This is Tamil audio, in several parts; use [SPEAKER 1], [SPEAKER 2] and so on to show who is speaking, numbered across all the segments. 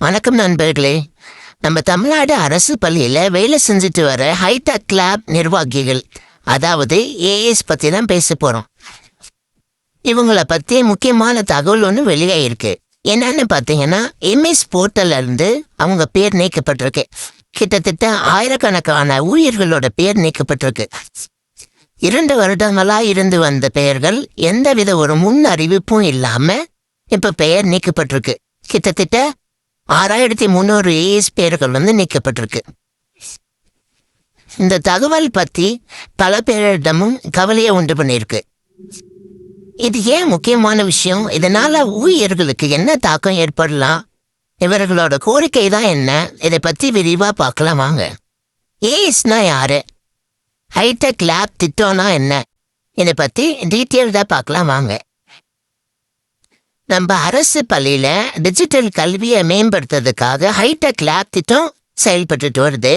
[SPEAKER 1] வணக்கம் நண்பர்களே. நம்ம தமிழ்நாடு அரசு பள்ளியில் வேலை செஞ்சுட்டு வர ஹைடெக் லேப் நிர்வாகிகள், அதாவது ஏஎஸ் பற்றி தான் பேச போகிறோம். இவங்களை பற்றி முக்கியமான தகவல் ஒன்று வெளியாயிருக்கு. என்னன்னு பார்த்தீங்கன்னா, எம்எஸ் போர்ட்டல்லேருந்து அவங்க பேர் நீக்கப்பட்டிருக்கு. கிட்டத்தட்ட ஆயிரக்கணக்கான ஊழியர்களோட பேர் நீக்கப்பட்டிருக்கு. 2 வருடங்களாக இருந்து வந்த பெயர்கள் எந்தவித ஒரு முன் அறிவிப்பும் இல்லாமல் இப்போ பெயர் நீக்கப்பட்டிருக்கு. கிட்டத்தட்ட 6300 ஏஎஸ் பேர்கள் நீக்கப்பட்டிருக்கு. இந்த தகவல் பற்றி பல பேரிடமும் கவலையை உண்டு பண்ணியிருக்கு. இது ஏன் முக்கியமான விஷயம்? இதனால ஊழியர்களுக்கு என்ன தாக்கம் ஏற்படலாம்? இவர்களோட கோரிக்கை தான் என்ன? இதை பற்றி விரிவாக பார்க்கலாம் வாங்க. ஏஎஸ்னா யாரு? ஹைடெக் லேப் திட்டம்னா என்ன? இதை பற்றி டீட்டெயில்டாக பார்க்கலாம் வாங்க. நம்ம அரசு பள்ளியில் டிஜிட்டல் கல்வியை மேம்படுத்துறதுக்காக ஹைடெக் லேப் திட்டம் செயல்பட்டு வருது.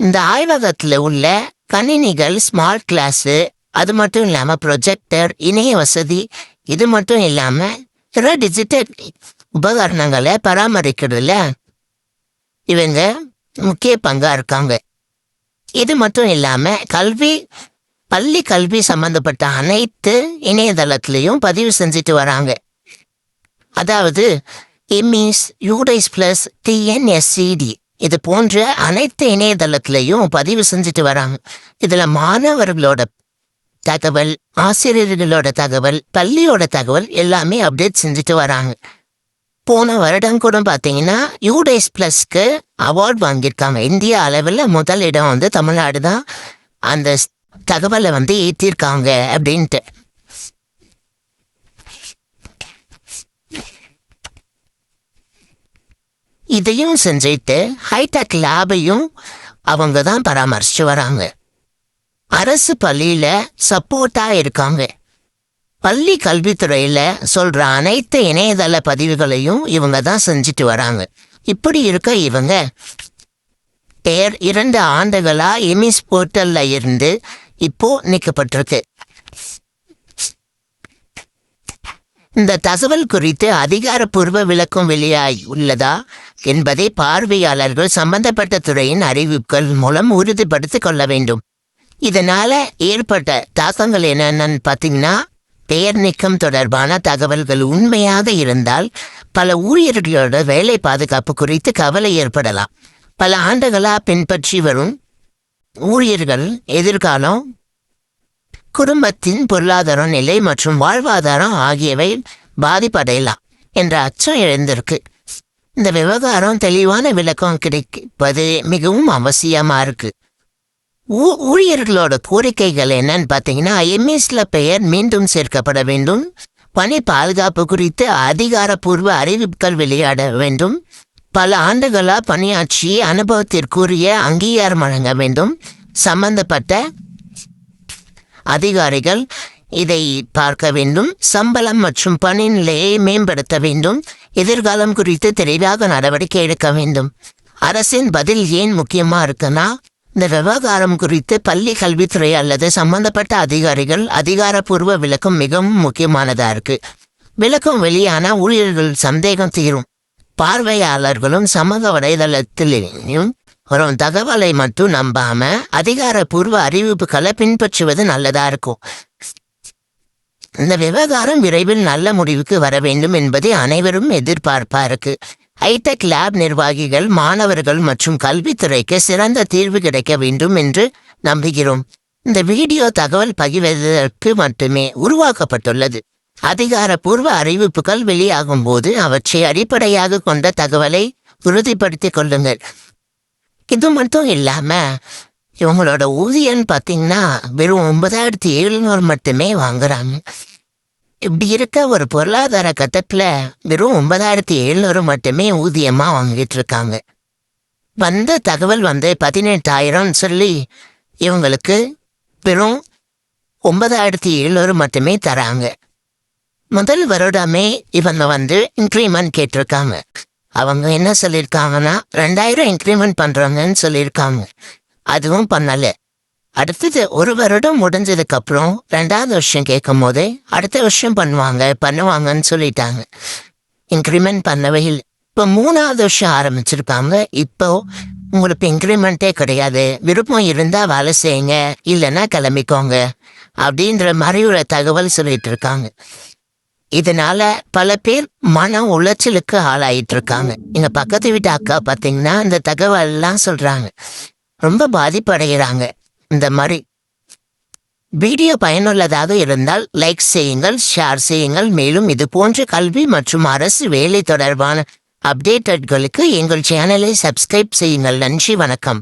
[SPEAKER 1] இந்த ஆய்வகத்தில் உள்ள கணினிகள், ஸ்மார்ட் கிளாஸு, அது மட்டும் இல்லாமல் ப்ரொஜெக்டர், இணைய வசதி, இது மட்டும் இல்லாமல் டிஜிட்டல் உபகரணங்களை பராமரிக்கிறதுல இவங்க முக்கிய பங்காக இருக்காங்க. இது மட்டும் இல்லாமல் பள்ளி கல்வி சம்பந்தப்பட்ட அனைத்து இணையதளத்திலையும் பதிவு செஞ்சுட்டு வராங்க. அதாவது எம்இஸ், யூடைஸ் பிளஸ், டிஎன்எஸ்சிடி இது போன்ற அனைத்து இணையதளத்திலையும் பதிவு செஞ்சுட்டு வராங்க. இதில் மாணவர்களோட தகவல், ஆசிரியர்களோட தகவல், பள்ளியோட தகவல் எல்லாமே அப்டேட் செஞ்சுட்டு வராங்க. போன வருடம் கூட பார்த்தீங்கன்னா யூடைஸ் பிளஸ்க்கு அவார்ட் வாங்கியிருக்காங்க. இந்திய அளவில் முதல் இடம் தமிழ்நாடு தான் அந்த தகவலை ஏற்றிருக்காங்க அப்படின்ட்டு. இதையும் செஞ்சுட்டு ஹைடெக் லேபையும் அவங்க தான் பராமரிச்சு வராங்க. அரசு பள்ளியில் சப்போர்ட்டாக இருக்காங்க. பள்ளி கல்வித்துறையில் சொல்கிற அனைத்து இணையதள பதிவுகளையும் இவங்க தான் செஞ்சுட்டு வராங்க. இப்படி இருக்க இவங்க பேர் 2 ஆண்டுகளாக எம்இஸ் போர்ட்டலில் இருந்து இப்போ நீக்கப்பட்டிருக்கு. இந்த தகவல் குறித்து அதிகாரப்பூர்வ விளக்கம் வெளியாகி உள்ளதா என்பதை பார்வையாளர்கள் சம்பந்தப்பட்ட துறையின் அறிவிப்புகள் மூலம் உறுதிப்படுத்திக் கொள்ள வேண்டும். இதனால ஏற்பட்ட தாக்கங்கள் என்னென்னு பார்த்தீங்கன்னா, பெயர் நீக்கம் தொடர்பான தகவல்கள் உண்மையாக இருந்தால் பல ஊழியர்களோட வேலை பாதுகாப்பு குறித்து கவலை ஏற்படலாம். பல ஆண்டுகளாக பின்பற்றி வரும் ஊழியர்கள் எதிர்காலம், குடும்பத்தின் பொருளாதார நிலை மற்றும் வாழ்வாதாரம் ஆகியவை பாதிப்படையலாம் என்ற அச்சம் எழுந்திருக்கு. இந்த விவகாரம் தெளிவான விளக்கம் கிடைப்பது மிகவும் அவசியமாக இருக்கு. ஊழியர்களோட கோரிக்கைகள் என்னன்னு பார்த்தீங்கன்னா, எம்எஸ்ல பெயர் மீண்டும் சேர்க்கப்பட வேண்டும், பணி பாதுகாப்பு குறித்து அதிகாரப்பூர்வ அறிவிப்புகள் வெளியிட வேண்டும், பல ஆண்டுகளாக பணியாற்றி அனுபவத்திற்குரிய அங்கீகாரம் வழங்க வேண்டும், சம்பந்தப்பட்ட அதிகாரிகள் இதை பார்க்க வேண்டும், சம்பளம் மற்றும் பணி நிலையை மேம்படுத்த வேண்டும், எதிர்காலம் குறித்து தெளிவாக நடவடிக்கை எடுக்க வேண்டும். அரசின் பதில் ஏன் முக்கியமாக இருக்குன்னா, இந்த விவகாரம் குறித்து பள்ளி கல்வித்துறை அல்லது சம்பந்தப்பட்ட அதிகாரிகள் அதிகாரப்பூர்வ விளக்கம் மிகவும் முக்கியமானதாக இருக்கு. விளக்கம் வெளியான ஊழியர்கள் சந்தேகம் தீரும். பார்வையாளர்களும் சமூக வலைதளத்திலையும் வரும் தகவலை மட்டும் நம்பாம அதிகாரப்பூர்வ அறிவிப்புகளை பின்பற்றுவது நல்லதா இருக்கும். இந்த விவகாரம் விரைவில் நல்ல முடிவுக்கு வர வேண்டும் என்பதை அனைவரும் எதிர்பார்ப்பா இருக்கு. ஹைடெக் லேப் நிர்வாகிகள், மாணவர்கள் மற்றும் கல்வித்துறைக்கு சிறந்த தீர்வு கிடைக்க வேண்டும் என்று நம்புகிறோம். இந்த வீடியோ தகவல் பகிர்வதற்கு மட்டுமே உருவாக்கப்பட்டுள்ளது. அதிகாரப்பூர்வ அறிவிப்புகள் வெளியாகும் போது அவற்றை அடிப்படையாக கொண்ட தகவலை உறுதிப்படுத்திக் கொள்ளுங்கள். இது மட்டும் இல்லாமல் இவங்களோட ஊதியம் பார்த்தீங்கன்னா வெறும் 9700 மட்டுமே வாங்குறாங்க. இப்படி இருக்க ஒரு பொருளாதார கட்டத்தில் வெறும் 9700 மட்டுமே ஊதியமாக வாங்கிட்டு இருக்காங்க. வந்த தகவல் 18,000 சொல்லி இவங்களுக்கு வெறும் 9700 மட்டுமே தராங்க. முதல் வருடமே இவங்க இன்க்ரிமெண்ட் கேட்டிருக்காங்க. அவங்க என்ன சொல்லியிருக்காங்கன்னா 2000 இன்க்ரிமெண்ட் பண்ணுறாங்கன்னு சொல்லியிருக்காங்க. அதுவும் பண்ணலை. அடுத்தது 1 வருடம் முடிஞ்சதுக்கப்புறம் 2வது வருஷம் கேட்கும் போதே அடுத்த வருஷம் பண்ணுவாங்கன்னு சொல்லிட்டாங்க. இன்க்ரிமெண்ட் பண்ணவே இல்லை. இப்போ 3வது வருஷம் ஆரம்பிச்சிருக்காங்க. இப்போ உங்களுக்கு இன்க்ரிமெண்ட்டே கிடையாது. விருப்பம் இருந்தா வேலை செய்யுங்க, இல்லைன்னா கிளம்பிக்கோங்க அப்படின்ற மாதிரி ஒரு தகவல் சொல்லிட்டு இருக்காங்க. இதனால பல பேர் மன உளைச்சலுக்கு ஆளாயிட்டு இருக்காங்க. எங்க பக்கத்து வீட்டு அக்கா பாத்தீங்கன்னா இந்த தகவல் எல்லாம் சொல்றாங்க. ரொம்ப பாதிப்படைகிறாங்க. இந்த மாதிரி வீடியோ பயனுள்ளதாக இருந்தால் லைக் செய்யுங்கள், ஷேர் செய்யுங்கள். மேலும் இது போன்ற கல்வி மற்றும் அரசு வேலை தொடர்பான அப்டேட்களுக்கு எங்கள் சேனலை சப்ஸ்கிரைப் செய்யுங்கள். நன்றி, வணக்கம்.